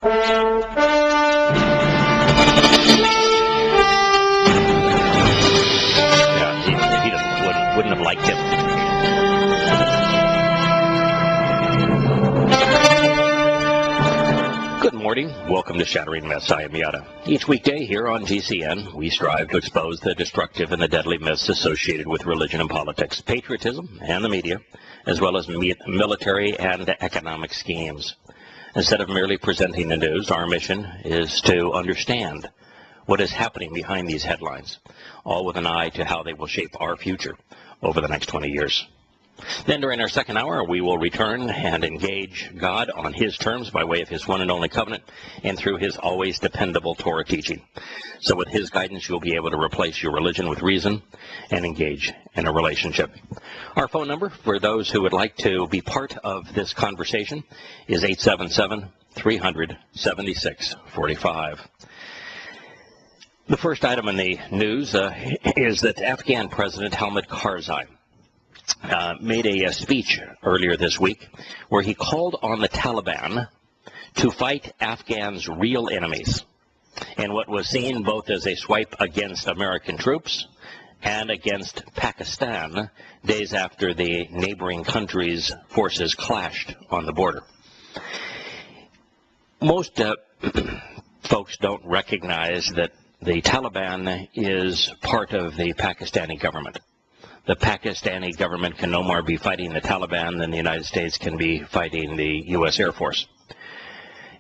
Wouldn't have liked him. Good morning. Welcome to Shattering Myths. I am Yahowah. Each weekday here on GCN, we strive to expose the destructive and the deadly myths associated with religion and politics, patriotism and the media, as well as military and economic schemes. Instead of merely presenting the news, our mission is to understand what is happening behind these headlines, all with an eye to how they will shape our future over the next 20 years. Then during our second hour, we will return and engage God on His terms by way of His one and only covenant and through His always dependable Torah teaching. So with His guidance, you'll be able to replace your religion with reason and engage in a relationship. Our phone number for those who would like to be part of this conversation is 877-300-7645. The first item in the news is that Afghan President Hamid Karzai made a speech earlier this week where he called on the Taliban to fight Afghans' real enemies in what was seen both as a swipe against American troops and against Pakistan days after the neighboring countries' forces clashed on the border. Most folks don't recognize that the Taliban is part of the Pakistani government. The Pakistani government can no more be fighting the Taliban than the United States can be fighting the U.S. Air Force.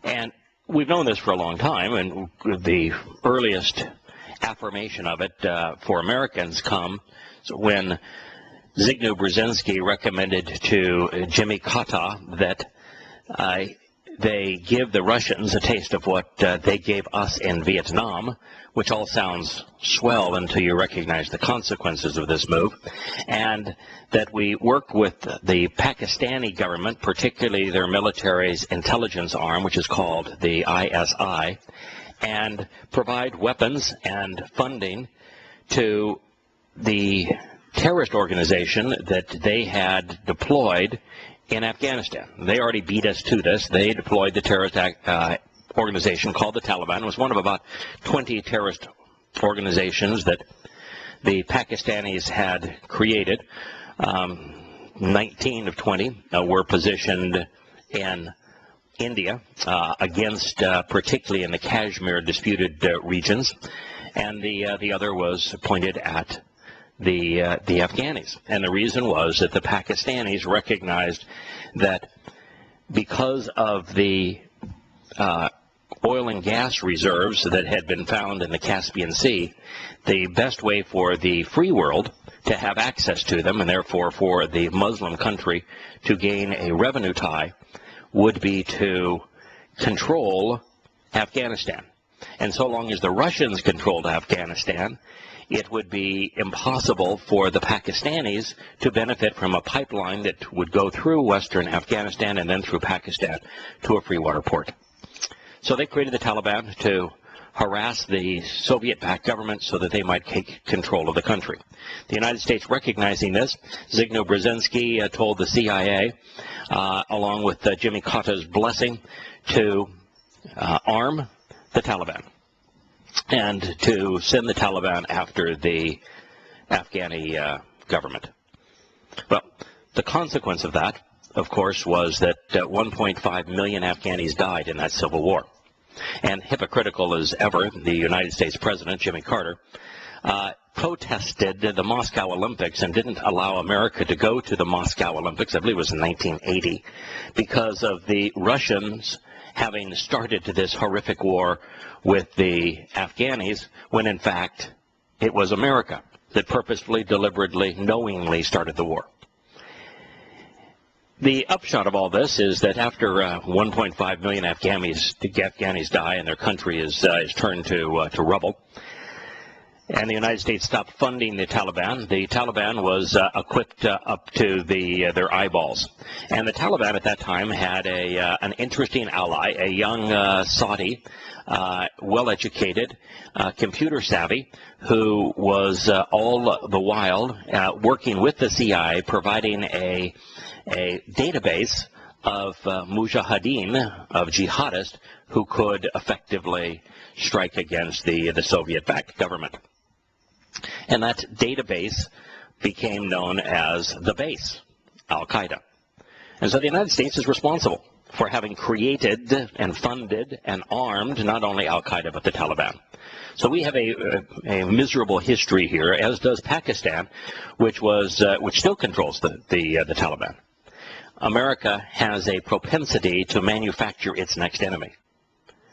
And we've known this for a long time, and the earliest affirmation of it for Americans come when Zbigniew Brzezinski recommended to Jimmy Carter that they give the Russians a taste of what they gave us in Vietnam, which all sounds swell until you recognize the consequences of this move, and that we work with the Pakistani government, particularly their military's intelligence arm, which is called the ISI, and provide weapons and funding to the terrorist organization that they had deployed in Afghanistan. They already beat us to this. They deployed the terrorist organization called the Taliban. It was one of about 20 terrorist organizations that the Pakistanis had created. 19 of 20 were positioned in India against, particularly in the Kashmir disputed regions, and the other was pointed at the Afghanis. And the reason was that the Pakistanis recognized that because of the oil and gas reserves that had been found in the Caspian Sea, the best way for the free world to have access to them, and therefore for the Muslim country to gain a revenue tie, would be to control Afghanistan. And so long as the Russians controlled Afghanistan, it would be impossible for the Pakistanis to benefit from a pipeline that would go through western Afghanistan and then through Pakistan to a free water port. So they created the Taliban to harass the Soviet-backed government so that they might take control of the country. The United States, recognizing this, Zbigniew Brzezinski told the CIA, along with Jimmy Carter's blessing, to arm the Taliban and to send the Taliban after the Afghani government. Well, the consequence of that, of course, was that 1.5 million Afghanis died in that civil war. And hypocritical as ever, the United States President, Jimmy Carter, protested the Moscow Olympics and didn't allow America to go to the Moscow Olympics, I believe it was in 1980, because of the Russians having started this horrific war with the Afghanis, when in fact it was America that purposefully, deliberately, knowingly started the war. The upshot of all this is that after 1.5 million Afghanis die and their country is turned to rubble, and the United States stopped funding the Taliban was equipped up to their eyeballs. And the Taliban at that time had an interesting ally, a young Saudi, well-educated, computer-savvy, who was all the while working with the CIA, providing a database of mujahideen, of jihadists, who could effectively strike against the Soviet-backed government. And that database became known as the base, Al-Qaeda. And so the United States is responsible for having created and funded and armed not only Al-Qaeda but the Taliban. So we have a miserable history here, as does Pakistan, which still controls the Taliban. America has a propensity to manufacture its next enemy.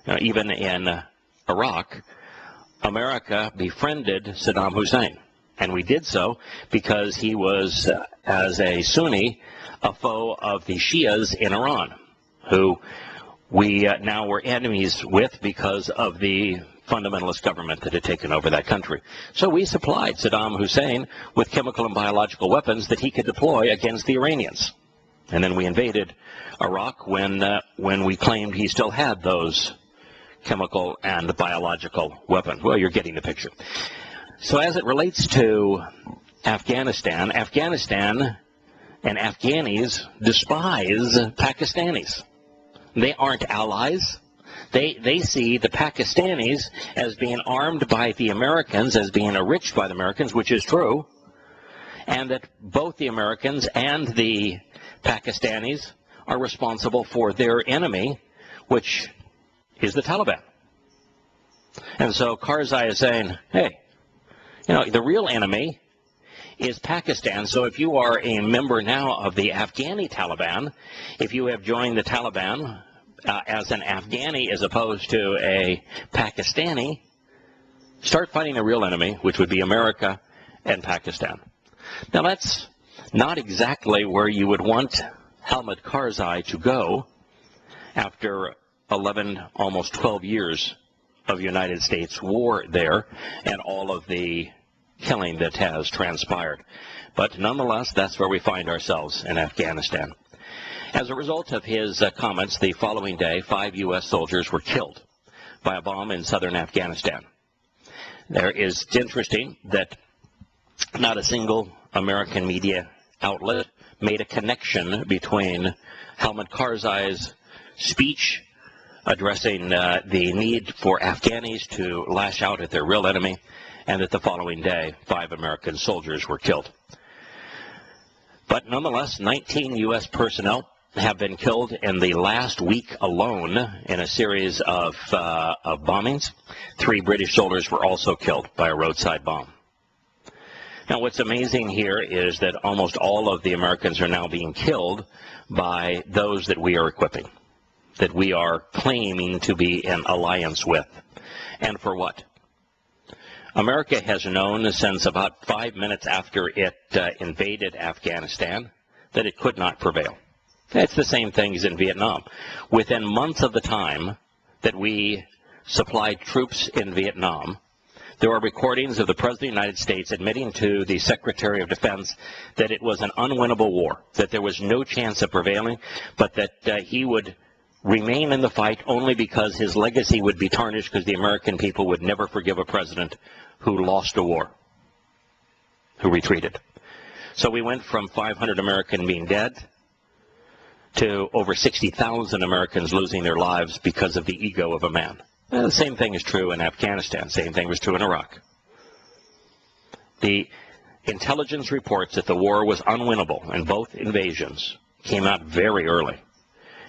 Now, even in Iraq, America befriended Saddam Hussein, and we did so because he was, as a Sunni, a foe of the Shias in Iran, who we now were enemies with because of the fundamentalist government that had taken over that country. So we supplied Saddam Hussein with chemical and biological weapons that he could deploy against the Iranians. And then we invaded Iraq when we claimed he still had those chemical and biological weapons. Well, you're getting the picture. So as it relates to Afghanistan and Afghanis despise Pakistanis. They aren't allies. They see the Pakistanis as being armed by the Americans, as being enriched by the Americans, which is true, and that both the Americans and the Pakistanis are responsible for their enemy, which is the Taliban. And so Karzai is saying, hey, the real enemy is Pakistan. So if you are a member now of the Afghani Taliban, if you have joined the Taliban as an Afghani as opposed to a Pakistani, start fighting the real enemy, which would be America and Pakistan. Now that's not exactly where you would want Hamid Karzai to go after 11, almost 12 years of United States war there and all of the killing that has transpired. But nonetheless, that's where we find ourselves in Afghanistan. As a result of his comments, the following day, 5 U.S. soldiers were killed by a bomb in southern Afghanistan. It's interesting that not a single American media outlet made a connection between Hamid Karzai's speech addressing the need for Afghanis to lash out at their real enemy, and that the following day, 5 American soldiers were killed. But nonetheless, 19 U.S. personnel have been killed in the last week alone in a series of bombings. 3 British soldiers were also killed by a roadside bomb. Now, what's amazing here is that almost all of the Americans are now being killed by those that we are equipping, that we are claiming to be in alliance with. And for what? America has known since about 5 minutes after it invaded Afghanistan that it could not prevail. It's the same thing as in Vietnam. Within months of the time that we supplied troops in Vietnam, there are recordings of the President of the United States admitting to the Secretary of Defense that it was an unwinnable war, that there was no chance of prevailing, but that he would remain in the fight only because his legacy would be tarnished, because the American people would never forgive a president who lost a war, who retreated. So we went from 500 Americans being dead to over 60,000 Americans losing their lives because of the ego of a man. And the same thing is true in Afghanistan. Same thing was true in Iraq. The intelligence reports that the war was unwinnable and both invasions came out very early.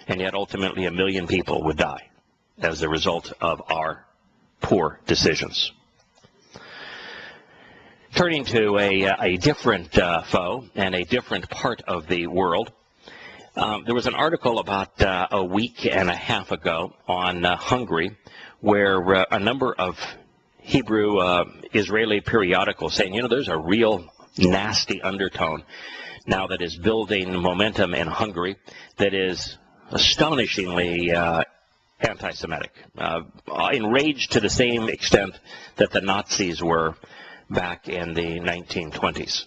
And yet ultimately 1 million people would die as a result of our poor decisions. Turning to a different foe and a different part of the world, there was an article about a week and a half ago on Hungary, where a number of Hebrew Israeli periodicals saying, there's a real nasty undertone now that is building momentum in Hungary that is astonishingly anti-Semitic, enraged to the same extent that the Nazis were back in the 1920s.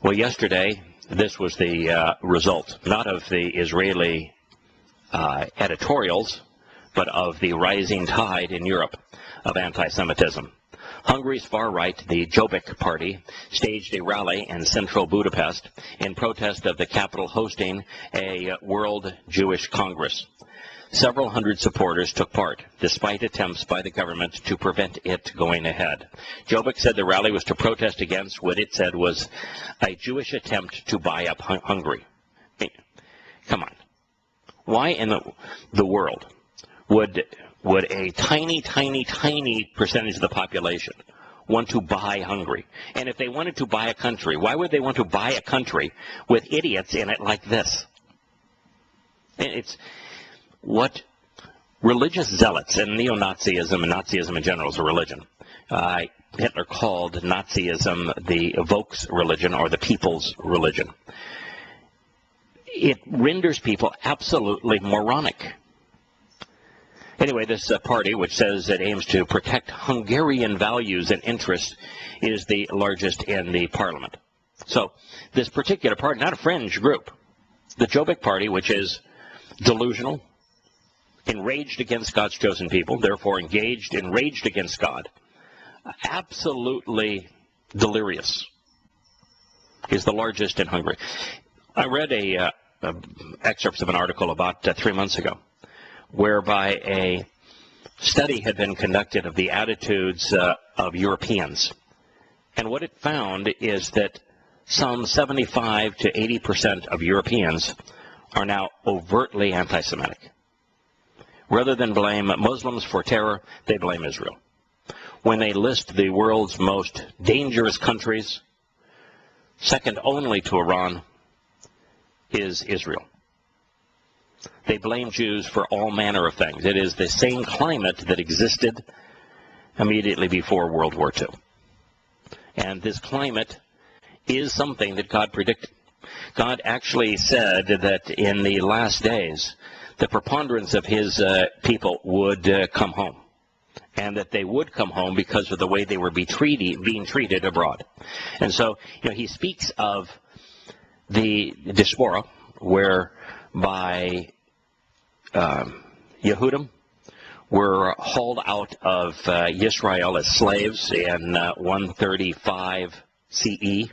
Well, yesterday, this was the result, not of the Israeli editorials, but of the rising tide in Europe of anti-Semitism. Hungary's far right, the Jobbik party, staged a rally in central Budapest in protest of the capital hosting a World Jewish Congress. Several hundred supporters took part, despite attempts by the government to prevent it going ahead. Jobbik said the rally was to protest against what it said was a Jewish attempt to buy up Hungary. I mean, come on. Why in the world would a tiny, tiny, tiny percentage of the population want to buy Hungary? And if they wanted to buy a country, why would they want to buy a country with idiots in it like this? It's what religious zealots, and neo-Nazism and Nazism in general is a religion. Hitler called Nazism the Volks religion, or the people's religion. It renders people absolutely moronic. Anyway, this party, which says it aims to protect Hungarian values and interests, is the largest in the parliament. So this particular party, not a fringe group, the Jobbik party, which is delusional, enraged against God's chosen people, therefore enraged against God, absolutely delirious, is the largest in Hungary. I read excerpts of an article about 3 months ago, whereby a study had been conducted of the attitudes of Europeans. And what it found is that some 75 to 80% of Europeans are now overtly anti-Semitic. Rather than blame Muslims for terror, they blame Israel. When they list the world's most dangerous countries, second only to Iran is Israel. They blame Jews for all manner of things. It is the same climate that existed immediately before World War II. And this climate is something that God predicted. God actually said that in the last days, the preponderance of his people would come home, and that they would come home because of the way they were being treated abroad. And so, he speaks of the diaspora, whereby Yehudim were hauled out of Israel as slaves in 135 CE,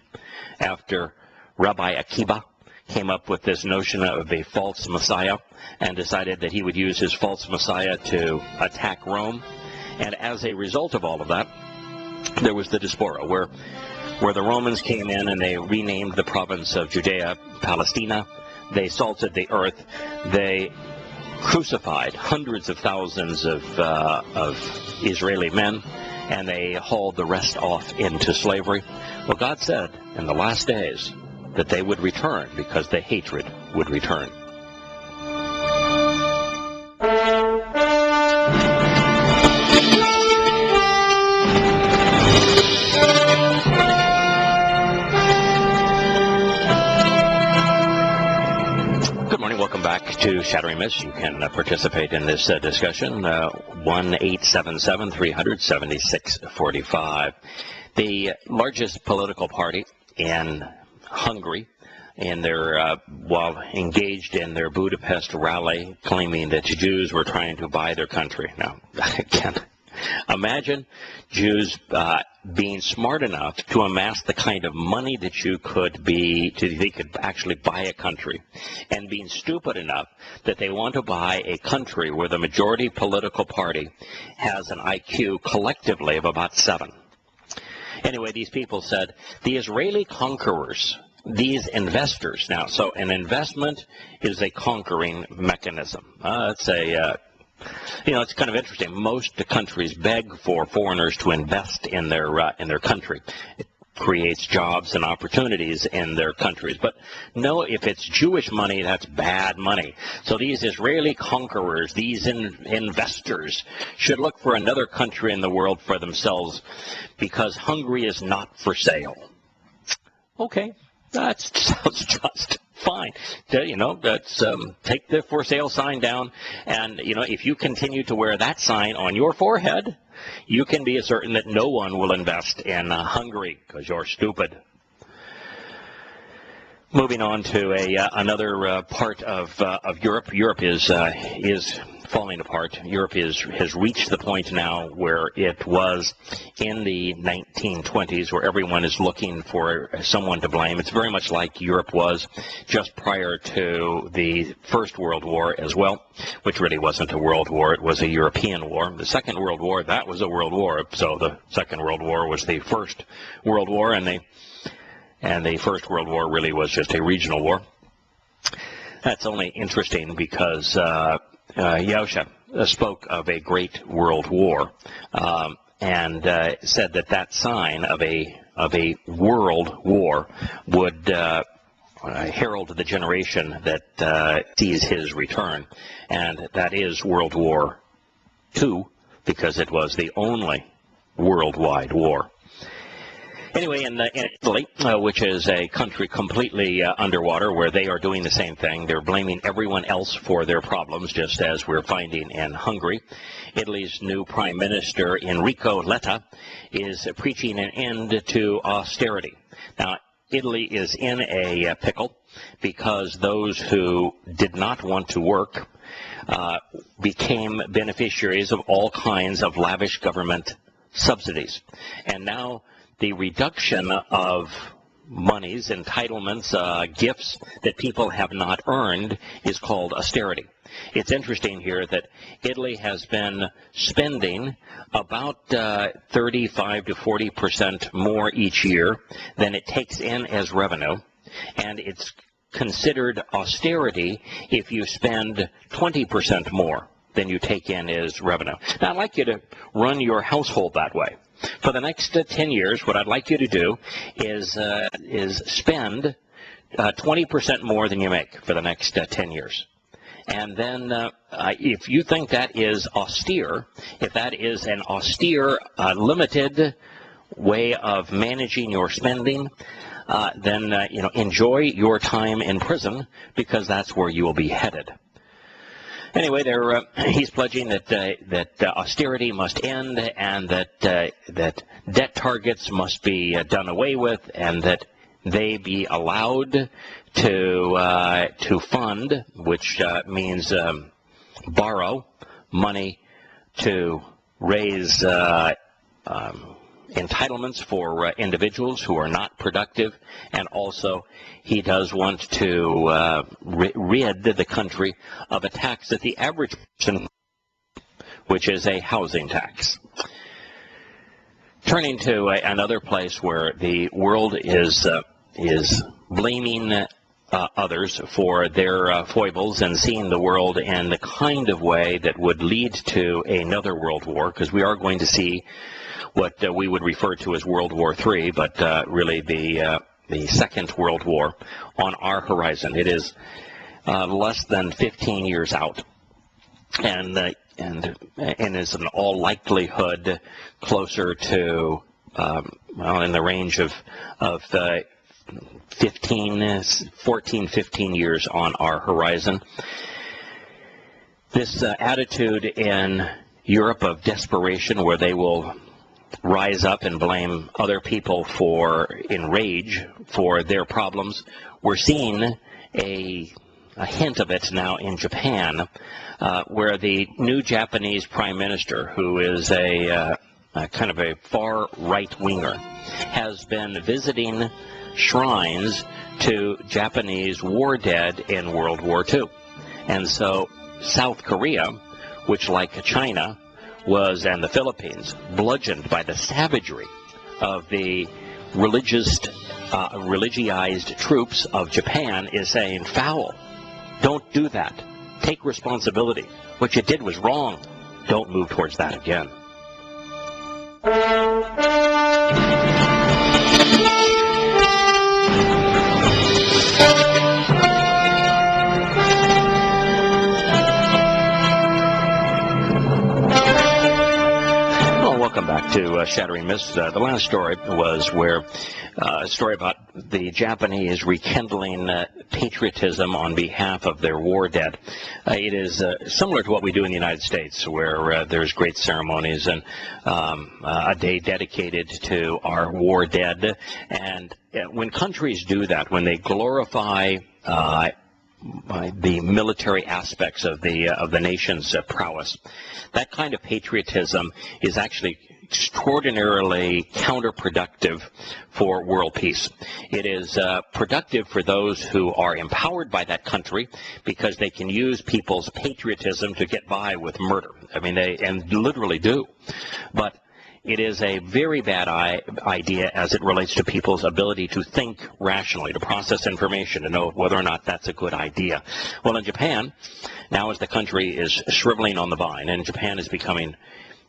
after Rabbi Akiba came up with this notion of a false Messiah and decided that he would use his false Messiah to attack Rome. And as a result of all of that, there was the diaspora, where the Romans came in and they renamed the province of Judea Palestina. They salted the earth. They crucified hundreds of thousands of Israeli men, and they hauled the rest off into slavery. Well, God said in the last days that they would return because the hatred would return. Good morning. Welcome back to Shattering Myths. You can participate in this discussion. 1-877-300-7645. The largest political party in Hungary, while engaged in their Budapest rally, claiming that Jews were trying to buy their country. Now, again, imagine Jews being smart enough to amass the kind of money that they could actually buy a country, and being stupid enough that they want to buy a country where the majority political party has an IQ collectively of about 7. Anyway, these people said the Israeli conquerors, these investors. Now, so an investment is a conquering mechanism. It's kind of interesting. Most countries beg for foreigners to invest in their country. It creates jobs and opportunities in their countries. But no, if it's Jewish money, that's bad money. So these Israeli conquerors, these investors, should look for another country in the world for themselves, because Hungary is not for sale. Okay, that sounds just fine. Let's take the for sale sign down, and if you continue to wear that sign on your forehead, you can be certain that no one will invest in Hungary because you're stupid. Moving on to another part of Europe. Europe is falling apart. Europe has reached the point now where it was in the 1920s, where everyone is looking for someone to blame. It's very much like Europe was just prior to the First World War as well, which really wasn't a world war. It was a European war. The Second World War, that was a world war. So the Second World War was the First World War, and the First World War really was just a regional war. That's only interesting because Yahowah spoke of a great world war and said that sign of a world war would herald the generation that sees his return, and that is World War II, because it was the only worldwide war. Anyway, in Italy, which is a country completely underwater, where they are doing the same thing. They're blaming everyone else for their problems, just as we're finding in Hungary. Italy's new Prime Minister, Enrico Letta, is preaching an end to austerity. Now, Italy is in a pickle because those who did not want to work became beneficiaries of all kinds of lavish government subsidies. And now the reduction of monies, entitlements, gifts that people have not earned is called austerity. It's interesting here that Italy has been spending about 35 to 40% more each year than it takes in as revenue, and it's considered austerity if you spend 20% more than you take in as revenue. Now, I'd like you to run your household that way. For the next 10 years, what I'd like you to do is spend 20% more than you make for the next 10 years. And then if you think that is austere, if that is an austere, limited way of managing your spending, then enjoy your time in prison, because that's where you will be headed. Anyway, he's pledging that austerity must end, and that debt targets must be done away with, and that they be allowed to fund, which means borrow money to raise entitlements for individuals who are not productive, and also he does want to rid the country of a tax that the average person, which is a housing tax. Turning to another place where the world is blaming others for their foibles and seeing the world in the kind of way that would lead to another world war, because we are going to see what we would refer to as World War III, but really the Second World War on our horizon. It is less than 15 years out, and is in all likelihood closer to in the range of 14, 15 years on our horizon. This attitude in Europe of desperation, where they will rise up and blame other people in rage for their problems. We're seeing a hint of it now in Japan, where the new Japanese Prime Minister, who is a kind of a far right-winger, has been visiting shrines to Japanese war dead in World War II. And so South Korea, which like China and the Philippines, bludgeoned by the savagery of the religioized troops of Japan, is saying, foul, don't do that. Take responsibility. What you did was wrong. Don't move towards that again. Welcome back to Shattering Myths. The last story was where a story about the Japanese rekindling patriotism on behalf of their war dead. It is similar to what we do in the United States, where there's great ceremonies and a day dedicated to our war dead. And when countries do that, when they glorify the military aspects of the nation's prowess, that kind of patriotism is actually extraordinarily counterproductive for world peace. It is productive for those who are empowered by that country because they can use people's patriotism to get by with murder. I mean, they literally do. But it is a very bad idea as it relates to people's ability to think rationally, to process information, to know whether or not that's a good idea. Well, in Japan, now as the country is shriveling on the vine, and Japan is becoming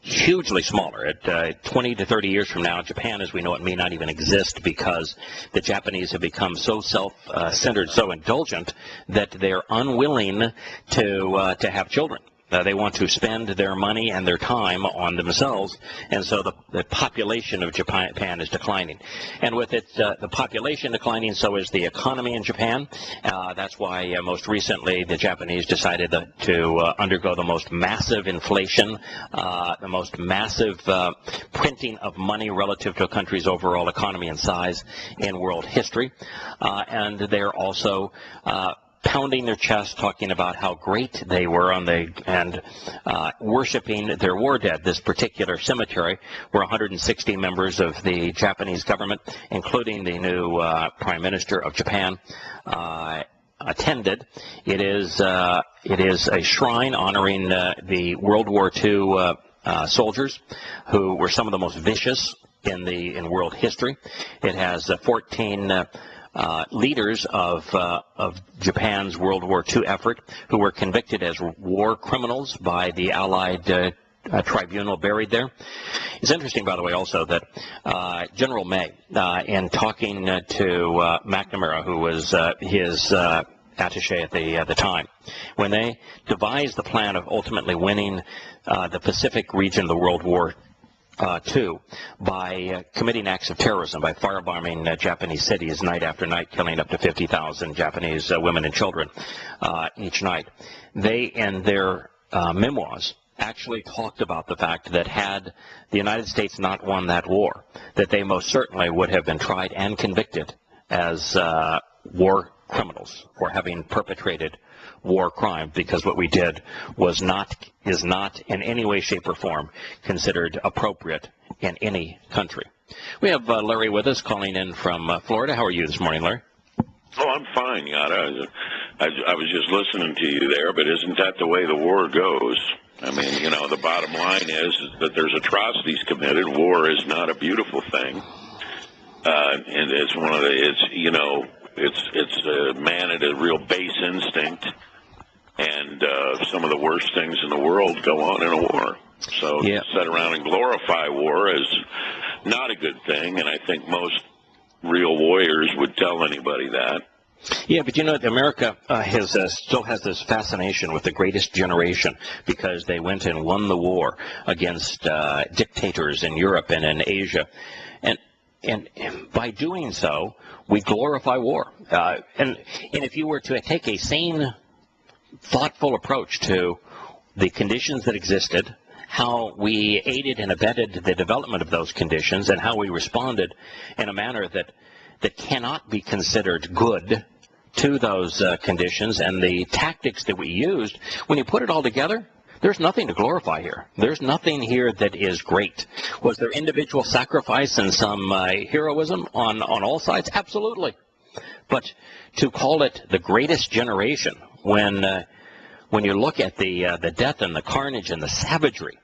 hugely smaller. At 20 to 30 years from now, Japan as we know it may not even exist because the Japanese have become so self-centered, so indulgent, that they're unwilling to have children. They want to spend their money and their time on themselves, and so the population of Japan is declining. And with it, the population declining, so is the economy in Japan. That's why most recently the Japanese decided to undergo the most massive inflation, the most massive printing of money relative to a country's overall economy and size in world history. And they're also pounding their chest, talking about how great they were and worshiping their war dead. This particular cemetery, where 160 members of the Japanese government, including the new Prime Minister of Japan, attended. It is a shrine honoring the World War II soldiers, who were some of the most vicious in world history. It has 14 leaders of Japan's World War II effort who were convicted as war criminals by the Allied tribunal buried there. It's interesting, by the way, also that General May, in talking to McNamara, who was his attaché at the time, when they devised the plan of ultimately winning the Pacific region of the World War II by committing acts of terrorism, by firebombing Japanese cities night after night, killing up to 50,000 Japanese women and children each night. They, in their memoirs, actually talked about the fact that had the United States not won that war, that they most certainly would have been tried and convicted as war criminals for having perpetrated war crime, because what we did is not in any way, shape, or form considered appropriate in any country. We have Larry with us, calling in from Florida. How are you this morning, Larry? Oh, I'm fine, Yada. I was just listening to you there, but isn't that the way the war goes? I mean, you know, the bottom line is that there's atrocities committed. War is not a beautiful thing, and it's one of the it's man at a real base instinct. And some of the worst things in the world go on in a war. So to sit around and glorify war is not a good thing, and I think most real warriors would tell anybody that. Yeah, but you know, America still has this fascination with the greatest generation because they went and won the war against dictators in Europe and in Asia. And by doing so, we glorify war. And if you were to take a sane, thoughtful approach to the conditions that existed, how we aided and abetted the development of those conditions, and how we responded in a manner that cannot be considered good to those conditions, and the tactics that we used, when you put it all together, there's nothing to glorify here. There's nothing here that is great. Was there individual sacrifice and some heroism on all sides? Absolutely. But to call it the greatest generation, when you look at the death and the carnage and the savagery,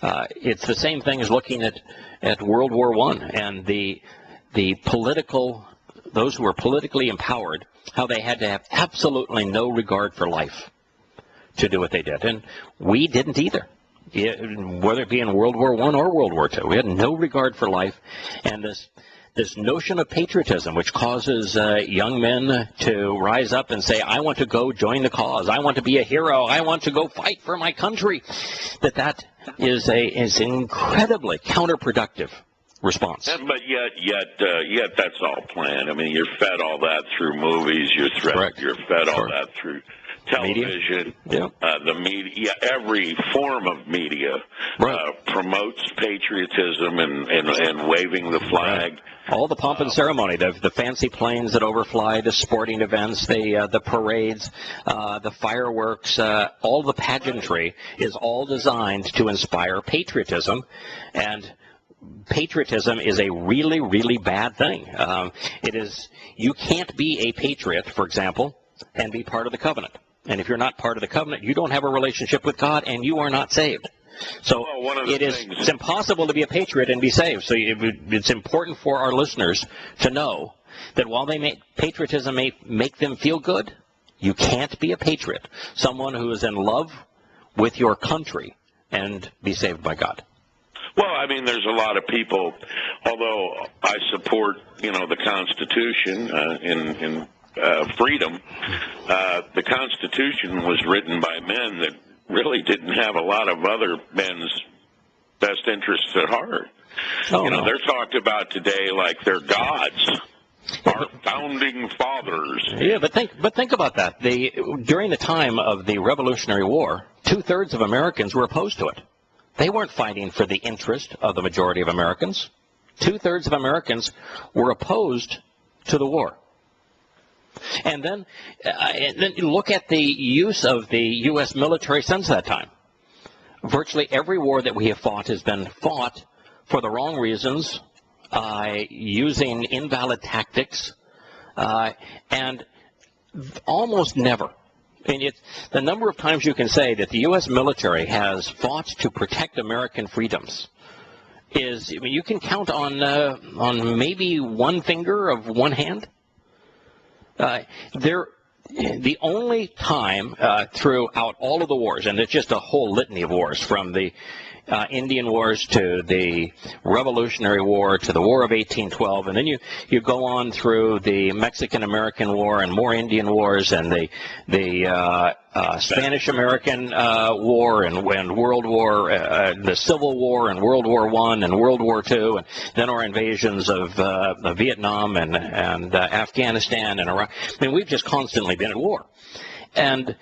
it's the same thing as looking at World War I and the those who were politically empowered, how they had to have absolutely no regard for life to do what they did. And we didn't either, whether it be in World War I or World War II. We had no regard for life, and this notion of patriotism, which causes young men to rise up and say, I want to go join the cause, I want to be a hero, I want to go fight for my country, that is an incredibly counterproductive response. But yet that's all planned. I mean, you're fed all that through movies, you're fed all that through television, the media, every form of media promotes patriotism and waving the flag. All the pomp and ceremony, the fancy planes that overfly, the sporting events, the parades, the fireworks, all the pageantry is all designed to inspire patriotism, and patriotism is a really, really bad thing. You can't be a patriot, for example, and be part of the covenant. And if you're not part of the covenant, you don't have a relationship with God, and you are not saved. So it's impossible to be a patriot and be saved. So it's important for our listeners to know that while patriotism may make them feel good, you can't be a patriot, someone who is in love with your country, and be saved by God. Well, I mean, there's a lot of people, although I support, the Constitution in freedom, the Constitution was written by men that really didn't have a lot of other men's best interests at heart. They're talked about today like they're gods, our founding fathers. Yeah, but think about that. During the time of the Revolutionary War, 2/3 of Americans were opposed to it. They weren't fighting for the interest of the majority of Americans. 2/3 of Americans were opposed to the war. And then look at the use of the U.S. military since that time. Virtually every war that we have fought has been fought for the wrong reasons, using invalid tactics, and almost never. The number of times you can say that the U.S. military has fought to protect American freedoms you can count on maybe one finger of one hand. The only time throughout all of the wars, and it's just a whole litany of wars, from the Indian Wars to the Revolutionary War to the War of 1812, and then you go on through the Mexican-American War and more Indian Wars, and the Spanish-American War and World War, the Civil War and World War I and World War II, and then our invasions of Vietnam and Afghanistan and Iraq. I mean, we've just constantly been at war. And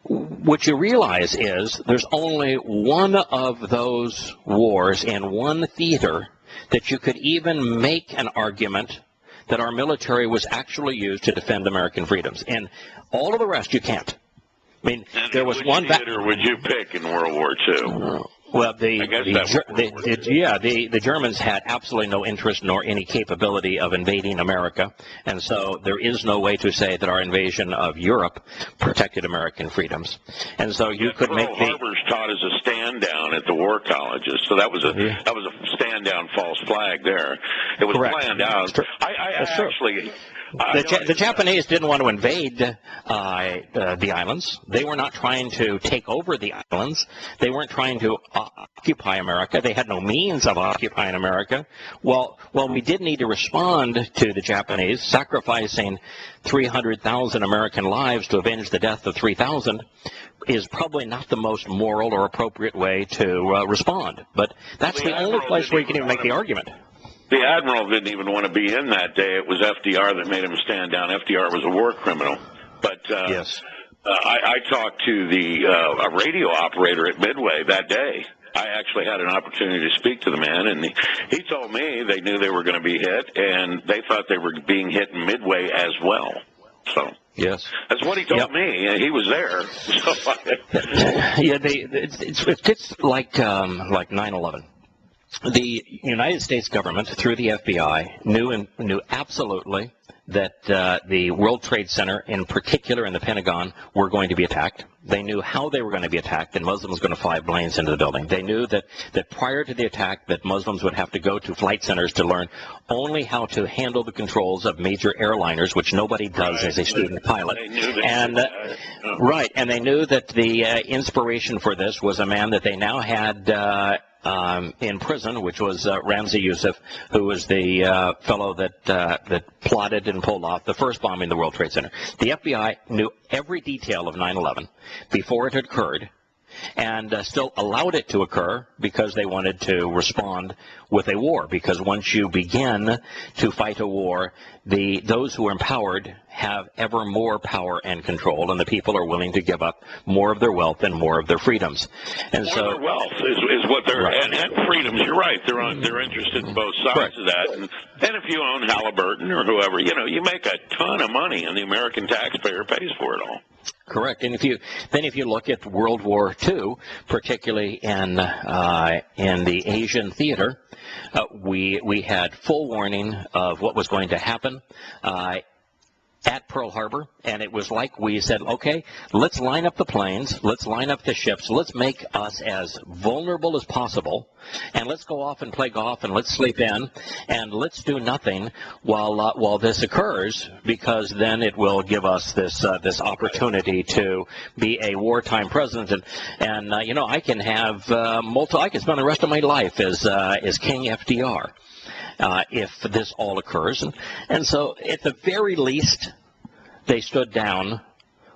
what you realize is there's only one of those wars in one theater that you could even make an argument that our military was actually used to defend American freedoms. In all of the rest, you can't. I mean, there was one theater would you pick in World War II? Well, the Germans had absolutely no interest nor any capability of invading America, and so there is no way to say that our invasion of Europe protected American freedoms. And so you could make Pearl Harbor's taught as a stand down at the war colleges, so that was a stand down false flag there. It was planned out. The Japanese didn't want to invade the islands. They were not trying to take over the islands. They weren't trying to occupy America. They had no means of occupying America. Well, we did need to respond to the Japanese, sacrificing 300,000 American lives to avenge the death of 3,000 is probably not the most moral or appropriate way to respond. But that's the only place where you can even make the argument. The admiral didn't even want to be in that day. It was FDR that made him stand down. FDR was a war criminal. But yes. I talked to a radio operator at Midway that day. I actually had an opportunity to speak to the man, and he told me they knew they were going to be hit, and they thought they were being hit in Midway as well. So yes, that's what he told me, and he was there. So it's like 9/11. The United States government, through the FBI, knew absolutely that the World Trade Center, in particular in the Pentagon, were going to be attacked. They knew how they were going to be attacked, and Muslims were going to fly planes into the building. They knew that prior to the attack that Muslims would have to go to flight centers to learn only how to handle the controls of major airliners, which nobody does as a student pilot. And they knew that the inspiration for this was a man that they now had in prison, which was Ramzi Youssef, who was the fellow that plotted and pulled off the first bombing of the World Trade Center. The FBI knew every detail of 9/11 before it had occurred, and still allowed it to occur because they wanted to respond with a war. Because once you begin to fight a war, those who are empowered have ever more power and control, and the people are willing to give up more of their wealth and more of their freedoms. And more so, of their wealth is what they're right. and freedoms. You're right. They're interested in both sides Correct. of that. And if you own Halliburton or whoever, you make a ton of money, and the American taxpayer pays for it all. Correct. And if you look at World War II, particularly in the Asian theater, we had full warning of what was going to happen at Pearl Harbor, and it was like we said, okay, let's line up the planes, let's line up the ships, let's make us as vulnerable as possible, and let's go off and play golf, and let's sleep in, and let's do nothing while this occurs, because then it will give us this opportunity to be a wartime president, and I can have I can spend the rest of my life as King FDR. If this all occurs. And so at the very least, they stood down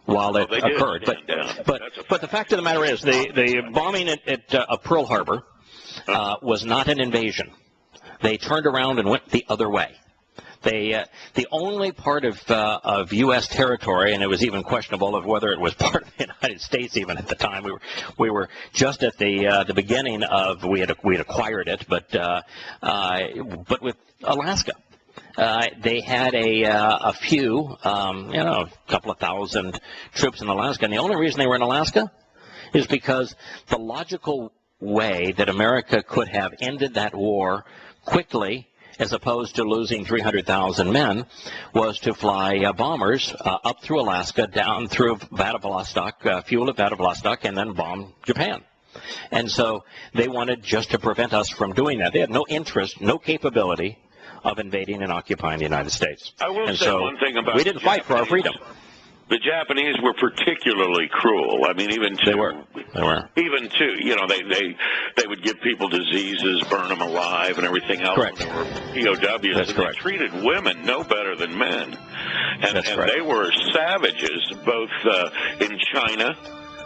while it occurred. But the fact of the matter is, the bombing at Pearl Harbor was not an invasion. They turned around and went the other way. The only part of U.S. territory, and it was even questionable of whether it was part of the United States even at the time. We were just at the beginning of we had acquired it, but with Alaska, they had a few, a couple of thousand troops in Alaska, and the only reason they were in Alaska is because the logical way that America could have ended that war quickly, as opposed to losing 300,000 men, was to fly bombers up through Alaska, down through Vladivostok, fuel at Vladivostok, and then bomb Japan. And so they wanted just to prevent us from doing that. They had no interest, no capability of invading and occupying the United States. I will say one thing about we didn't fight for our freedom. The Japanese were particularly cruel. I mean, They were. Even they would give people diseases, burn them alive, and everything else. Correct. When they were POWs. That's and correct. They treated women no better than men, and they were savages both in China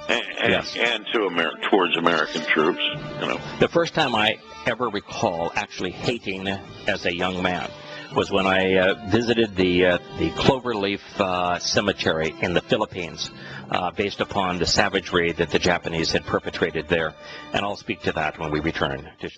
and towards American troops. The first time I ever recall actually hating as a young man was when I visited the Cloverleaf Cemetery in the Philippines, based upon the savagery that the Japanese had perpetrated there. And I'll speak to that when we return to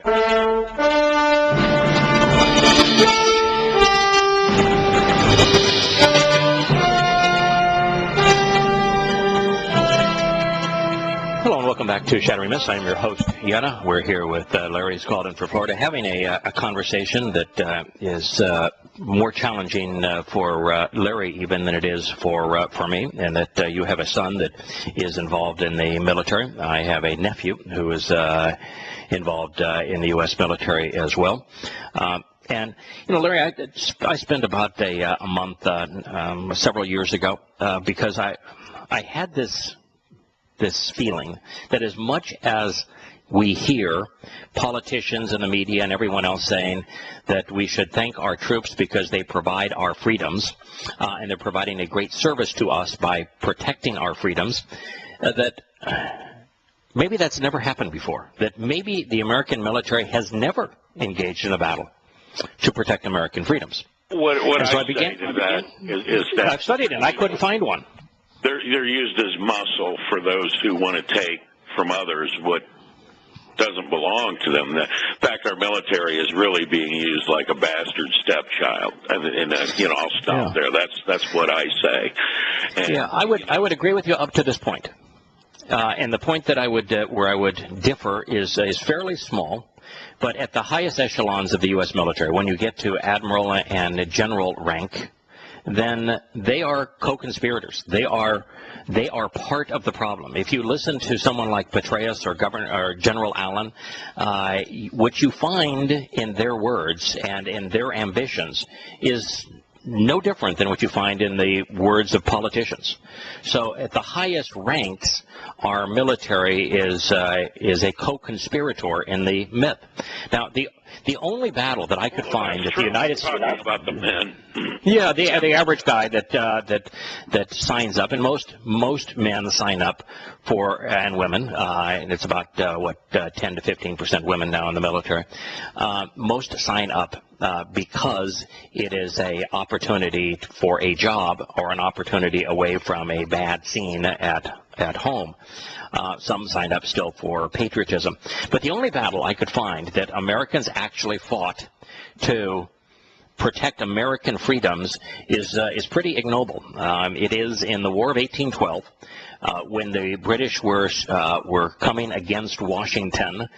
Hello and welcome back to Shattering Myths. I'm your host, Yahowah. We're here with Larry's called in for Florida, having a conversation that is more challenging for Larry even than it is for me, and that you have a son that is involved in the military. I have a nephew who is involved in the U.S. military as well. And, Larry, I spent about a month several years ago because I had this feeling that as much as we hear politicians and the media and everyone else saying that we should thank our troops because they provide our freedoms, and they're providing a great service to us by protecting our freedoms, that maybe that's never happened before, that maybe the American military has never engaged in a battle to protect American freedoms. What I say to that is that I've studied it. I couldn't find one. They're used as muscle for those who want to take from others what doesn't belong to them. In fact, our military is really being used like a bastard stepchild. And I'll stop there. That's what I say. And, I would agree with you up to this point. And the point that where I would differ is fairly small. But at the highest echelons of the U.S. military, when you get to admiral and general rank, then they are co-conspirators. They are part of the problem. If you listen to someone like Petraeus or General Allen, what you find in their words and in their ambitions is no different than what you find in the words of politicians. So at the highest ranks, our military is a co-conspirator in the myth. Now, the only battle that I could find that the United States about the men. Yeah, the average guy that signs up, and most men sign up for, and women, and it's about 10 to 15% women now in the military. Most sign up because it is a opportunity for a job or an opportunity away from a bad scene at home. Some signed up still for patriotism. But the only battle I could find that Americans actually fought to protect American freedoms is pretty ignoble. It is in the War of 1812, when the British were coming against Washington.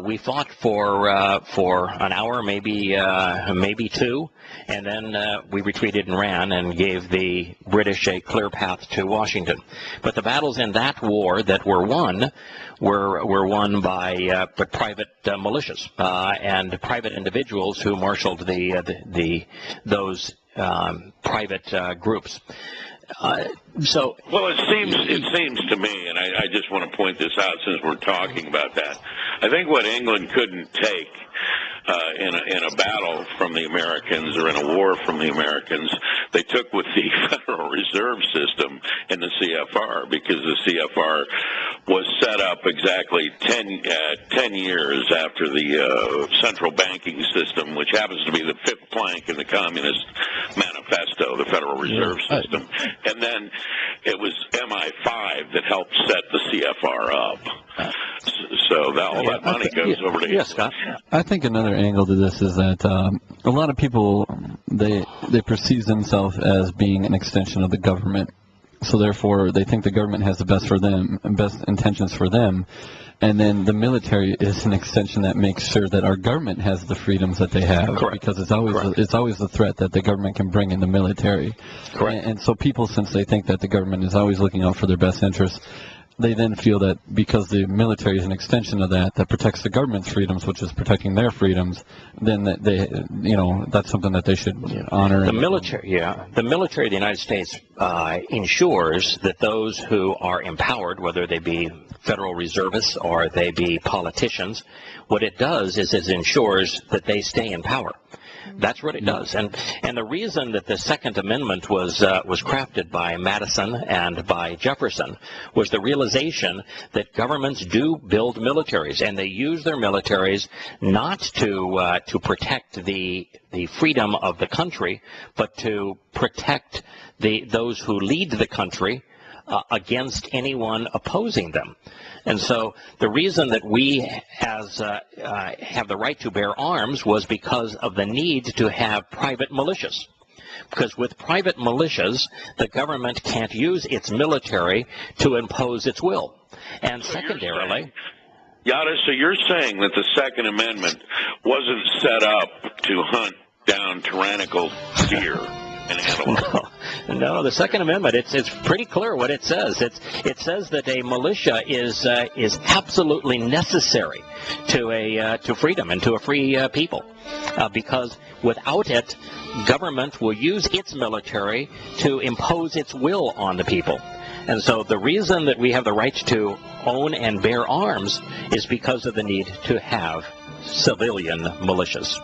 We fought for an hour, maybe two, and then we retreated and ran and gave the British a clear path to Washington. But the battles in that war that were won were won by private militias and private individuals who marshaled those private groups. Well, it seems to me, and I just want to point this out since we're talking about that. I think what England couldn't take in a battle from the Americans or in a war from the Americans, they took with the Federal Reserve System and the CFR, because the CFR was set up exactly 10 years after the central banking system, which happens to be the fifth plank in the Communist Manifesto, the Federal Reserve System. And then it was MI5 that helped set the CFR up. So all that money goes over to England. Yes, Scott. I think another angle to this is that a lot of people, they perceive themselves as being an extension of the government. So therefore, they think the government has the best for them, best intentions for them. And then the military is an extension that makes sure that our government has the freedoms that they have. Correct. Because it's always the threat that the government can bring in the military. Correct. And so people, since they think that the government is always looking out for their best interests, they then feel that because the military is an extension of that protects the government's freedoms, which is protecting their freedoms, then that's something that they should honor. The military of the United States ensures that those who are empowered, whether they be federal reservists or they be politicians, what it does is it ensures that they stay in power. That's what it does. And the reason that the Second Amendment was crafted by Madison and by Jefferson was the realization that governments do build militaries, and they use their militaries not to protect the freedom of the country, but to protect those who lead the country against anyone opposing them. And so the reason that we have the right to bear arms was because of the need to have private militias. Because with private militias, the government can't use its military to impose its will. And secondarily... So you're saying that the Second Amendment wasn't set up to hunt down tyrannical deer and antelope? No, the Second Amendment, it's pretty clear what it says. It says that a militia is absolutely necessary to freedom and to a free people, because without it, government will use its military to impose its will on the people. And so the reason that we have the right to own and bear arms is because of the need to have civilian militias.